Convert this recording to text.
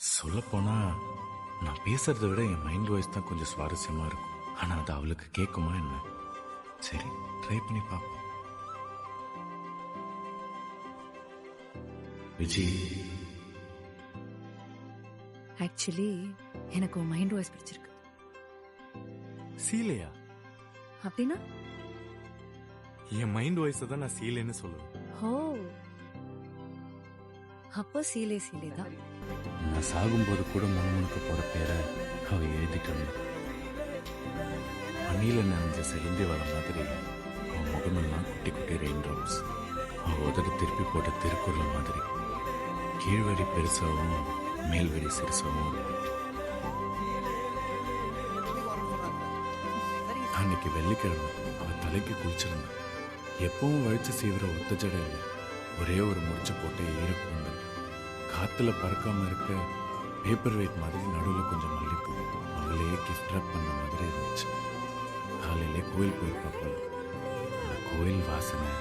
சொல்லப்போனா நான் பேசுறதை விட என் மைண்ட் வாய்ஸ் தான் கொஞ்சம் சுவாரஸ்யமா இருக்கும். ஆனா அது அவளுக்கு கேட்குமா என்ன? சரி, ட்ரை பண்ணி பார்ப்போம். விஜி, ஆக்சுவலி எனக்கு உன் மைண்ட் வாய்ஸ் பிடிச்சிருக்கு. சீலையா? அப்படின்னா என் மைண்ட் வாய்ஸ் தான் நான் சீலைன்னு சொல்லுவேன். ஓ, அப்போ சீலே சீலே தான். நான் சாகும்போது கூட முணுமுணுக்க போற பேரை அவ எழுதிட்டு இருந்தா. பனியில நனைஞ்ச செலுந்தி வர மாதிரி அவன் முகமெல்லாம் குட்டி குட்டி ரெயின் ட்ராப்ஸ். அவன் உதடு திருப்பி போட்ட திருக்குறள் மாதிரி கீழ்வரி பெருசாவும் மேல்வரி சிறுசாவும் இருக்கும். அன்னைக்கு வெள்ளிக்கிழமை அவ தலைக்கு குளிச்சிருந்தான். எப்பவும் வழிச்சு சீவிர ஒத்த ஜடை இல்லை, ஒரே ஒரு முடிச்சு போட்டு ஈரக்கூந்தல். காத்துல பறக்காம இருக்க பேப்பர் வெயிட் மாதிரி நடுவில் கொஞ்சம் மல்லிப்பூ. அவளையே கிஃப்ட் ரப் பண்ண மாதிரி இருந்துச்சு. காலையிலே கோயில் போயிருப்பா போல. அந்த கோயில் வாசனை